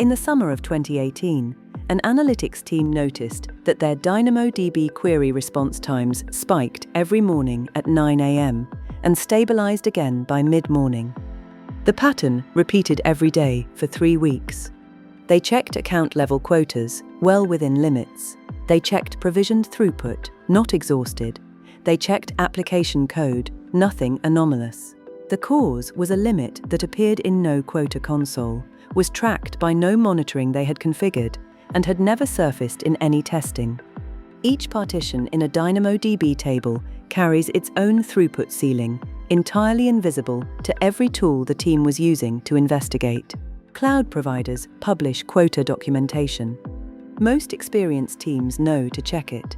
In the summer of 2018, an analytics team noticed that their DynamoDB query response times spiked every morning at 9 a.m. and stabilized again by mid-morning. The pattern repeated every day for 3 weeks. They checked account-level quotas, well within limits. They checked provisioned throughput, not exhausted. They checked application code, nothing anomalous. The cause was a limit that appeared in no quota console, was tracked by no monitoring they had configured, and had never surfaced in any testing. Each partition in a DynamoDB table carries its own throughput ceiling, entirely invisible to every tool the team was using to investigate. Cloud providers publish quota documentation. Most experienced teams know to check it.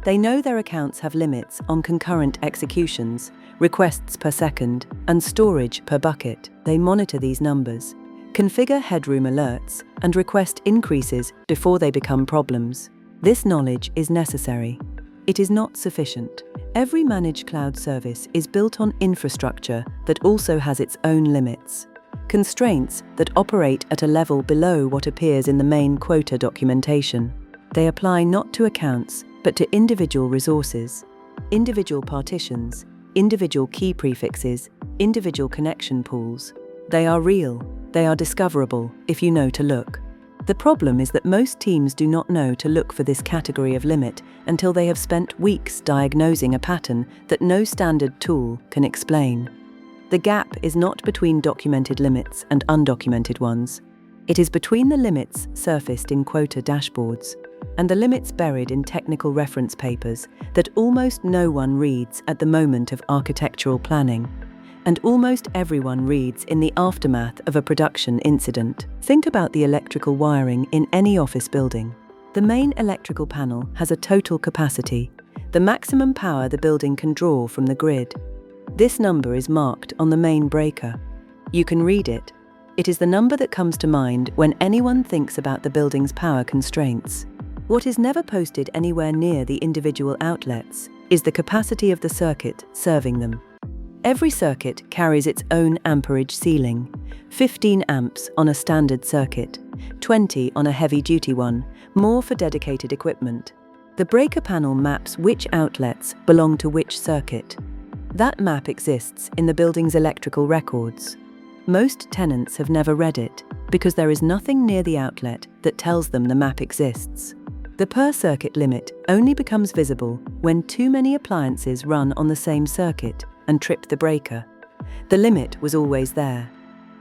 They know their accounts have limits on concurrent executions, requests per second, and storage per bucket. They monitor these numbers, configure headroom alerts, and request increases before they become problems. This knowledge is necessary. It is not sufficient. Every managed cloud service is built on infrastructure that also has its own limits, constraints that operate at a level below what appears in the main quota documentation. They apply not to accounts, but to individual resources, individual partitions, individual key prefixes, individual connection pools. They are real. They are discoverable if you know to look. The problem is that most teams do not know to look for this category of limit until they have spent weeks diagnosing a pattern that no standard tool can explain. The gap is not between documented limits and undocumented ones. It is between the limits surfaced in quota dashboards and the limits buried in technical reference papers that almost no one reads at the moment of architectural planning, and almost everyone reads in the aftermath of a production incident. Think about the electrical wiring in any office building. The main electrical panel has a total capacity, the maximum power the building can draw from the grid. This number is marked on the main breaker. You can read it. It is the number that comes to mind when anyone thinks about the building's power constraints. What is never posted anywhere near the individual outlets is the capacity of the circuit serving them. Every circuit carries its own amperage ceiling, 15 amps on a standard circuit, 20 on a heavy-duty one, more for dedicated equipment. The breaker panel maps which outlets belong to which circuit. That map exists in the building's electrical records. Most tenants have never read it because there is nothing near the outlet that tells them the map exists. The per-circuit limit only becomes visible when too many appliances run on the same circuit and trip the breaker. The limit was always there.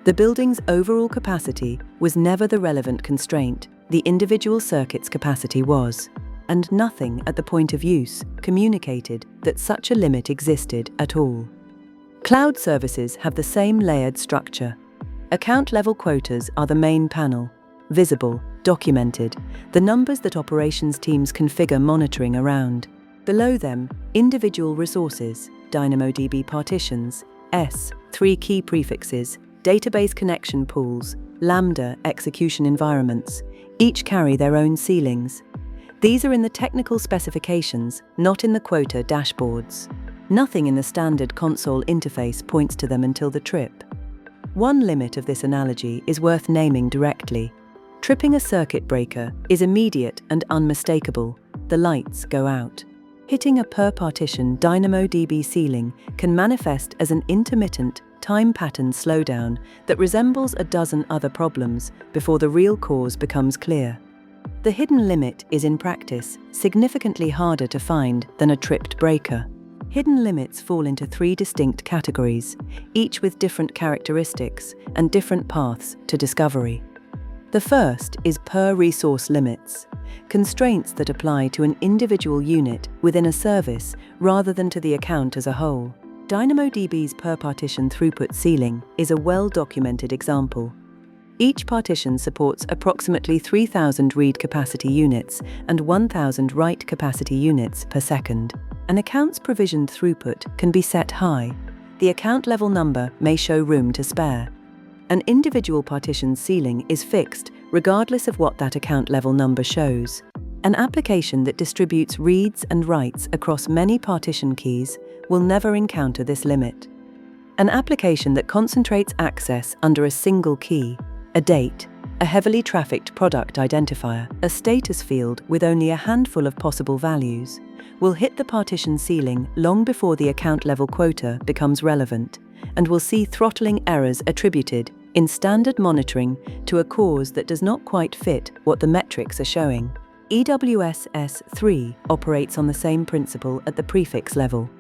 The building's overall capacity was never the relevant constraint, the individual circuit's capacity was, and nothing at the point of use communicated that such a limit existed at all. Cloud services have the same layered structure. Account-level quotas are the main panel, visible, documented, the numbers that operations teams configure monitoring around. Below them, individual resources, DynamoDB partitions, 3 key prefixes, database connection pools, Lambda execution environments, each carry their own ceilings. These are in the technical specifications, not in the quota dashboards. Nothing in the standard console interface points to them until the trip. One limit of this analogy is worth naming directly. Tripping a circuit breaker is immediate and unmistakable. The lights go out. Hitting a per-partition DynamoDB ceiling can manifest as an intermittent, time-pattern slowdown that resembles a dozen other problems before the real cause becomes clear. The hidden limit is in practice significantly harder to find than a tripped breaker. Hidden limits fall into 3 distinct categories, each with different characteristics and different paths to discovery. The first is per-resource limits, constraints that apply to an individual unit within a service rather than to the account as a whole. DynamoDB's per-partition throughput ceiling is a well-documented example. Each partition supports approximately 3,000 read capacity units and 1,000 write capacity units per second. An account's provisioned throughput can be set high. The account level number may show room to spare. An individual partition's ceiling is fixed regardless of what that account level number shows. An application that distributes reads and writes across many partition keys will never encounter this limit. An application that concentrates access under a single key, a date, a heavily trafficked product identifier, a status field with only a handful of possible values, will hit the partition ceiling long before the account-level quota becomes relevant, and will see throttling errors attributed in standard monitoring to a cause that does not quite fit what the metrics are showing. EWS S3 operates on the same principle at the prefix level.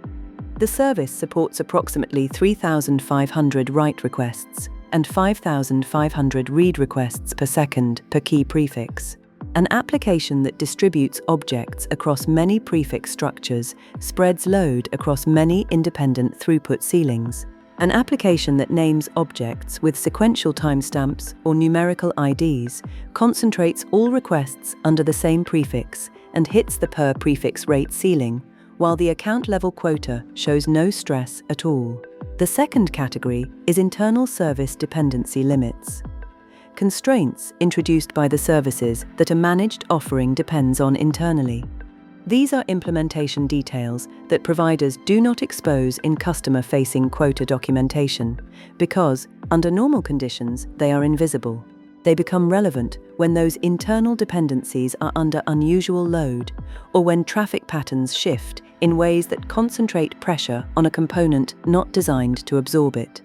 The service supports approximately 3,500 write requests and 5,500 read requests per second per key prefix. An application that distributes objects across many prefix structures spreads load across many independent throughput ceilings. An application that names objects with sequential timestamps or numerical IDs concentrates all requests under the same prefix and hits the per prefix rate ceiling, while the account-level quota shows no stress at all. The second category is internal service dependency limits. Constraints introduced by the services that a managed offering depends on internally. These are implementation details that providers do not expose in customer-facing quota documentation because, under normal conditions, they are invisible. They become relevant when those internal dependencies are under unusual load or when traffic patterns shift in ways that concentrate pressure on a component not designed to absorb it.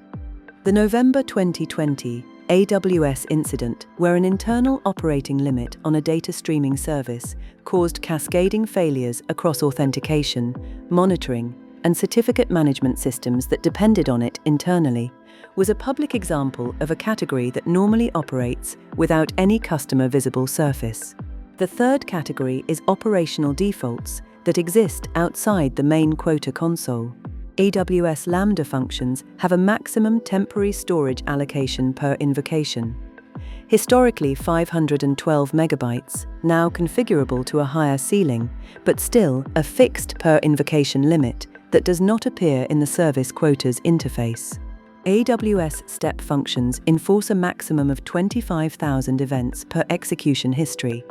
The November 2020 AWS incident, where an internal operating limit on a data streaming service caused cascading failures across authentication, monitoring, and certificate management systems that depended on it internally, was a public example of a category that normally operates without any customer visible surface. The third category is operational defaults that exist outside the main quota console. AWS Lambda functions have a maximum temporary storage allocation per invocation. Historically 512 megabytes, now configurable to a higher ceiling, but still a fixed per invocation limit that does not appear in the service quotas interface. AWS step functions enforce a maximum of 25,000 events per execution history.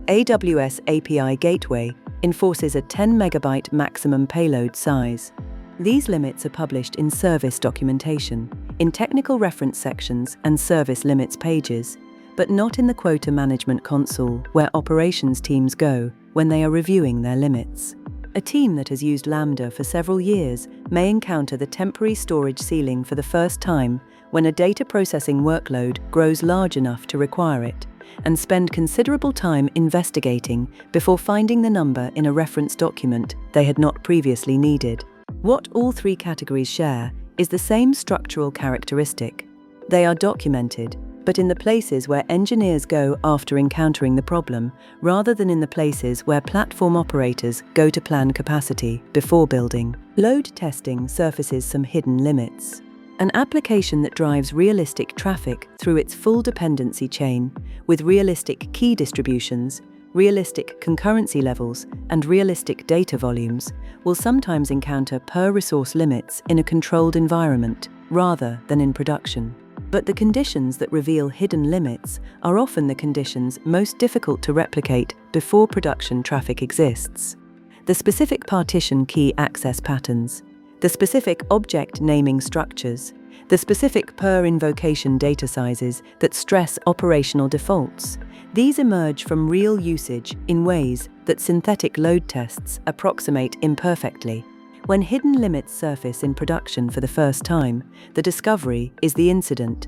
AWS API Gateway enforces a 10 megabyte maximum payload size. These limits are published in service documentation, in technical reference sections and service limits pages, but not in the quota management console where operations teams go when they are reviewing their limits. A team that has used Lambda for several years may encounter the temporary storage ceiling for the first time when a data processing workload grows large enough to require it, and spend considerable time investigating before finding the number in a reference document they had not previously needed. What all three categories share is the same structural characteristic. They are documented, but in the places where engineers go after encountering the problem, rather than in the places where platform operators go to plan capacity before building. Load testing surfaces some hidden limits. An application that drives realistic traffic through its full dependency chain, with realistic key distributions, realistic concurrency levels, and realistic data volumes, will sometimes encounter per-resource limits in a controlled environment, rather than in production. But the conditions that reveal hidden limits are often the conditions most difficult to replicate before production traffic exists. The specific partition key access patterns, the specific object naming structures, the specific per-invocation data sizes that stress operational defaults. These emerge from real usage in ways that synthetic load tests approximate imperfectly. When hidden limits surface in production for the first time, the discovery is the incident.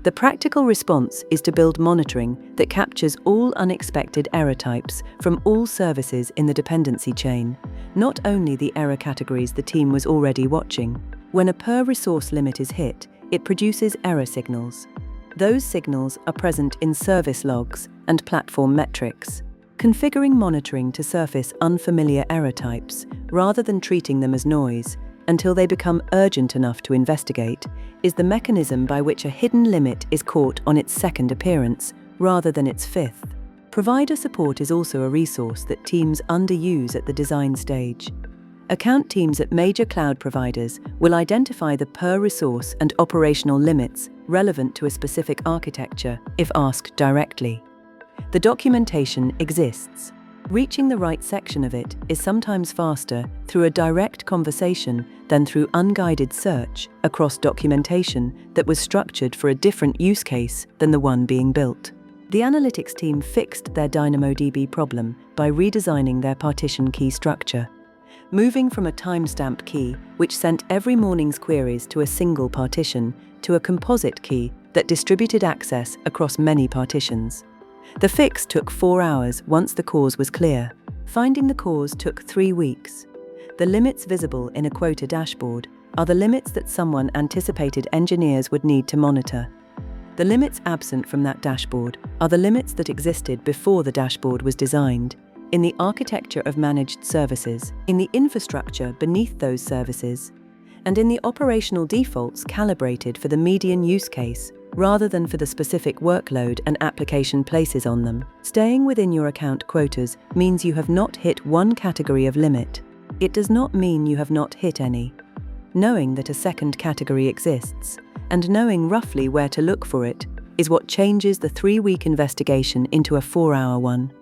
The practical response is to build monitoring that captures all unexpected error types from all services in the dependency chain, not only the error categories the team was already watching. When a per-resource limit is hit, it produces error signals. Those signals are present in service logs and platform metrics. Configuring monitoring to surface unfamiliar error types, rather than treating them as noise, until they become urgent enough to investigate, is the mechanism by which a hidden limit is caught on its second appearance, rather than its fifth. Provider support is also a resource that teams underuse at the design stage. Account teams at major cloud providers will identify the per-resource and operational limits relevant to a specific architecture if asked directly. The documentation exists. Reaching the right section of it is sometimes faster through a direct conversation than through unguided search across documentation that was structured for a different use case than the one being built. The analytics team fixed their DynamoDB problem by redesigning their partition key structure, moving from a timestamp key, which sent every morning's queries to a single partition, to a composite key that distributed access across many partitions. The fix took 4 hours once the cause was clear. Finding the cause took 3 weeks. The limits visible in a quota dashboard are the limits that someone anticipated engineers would need to monitor. The limits absent from that dashboard are the limits that existed before the dashboard was designed, in the architecture of managed services, in the infrastructure beneath those services, and in the operational defaults calibrated for the median use case, rather than for the specific workload an application places on them. Staying within your account quotas means you have not hit one category of limit. It does not mean you have not hit any. Knowing that a second category exists, and knowing roughly where to look for it, is what changes the 3-week investigation into a 4-hour one.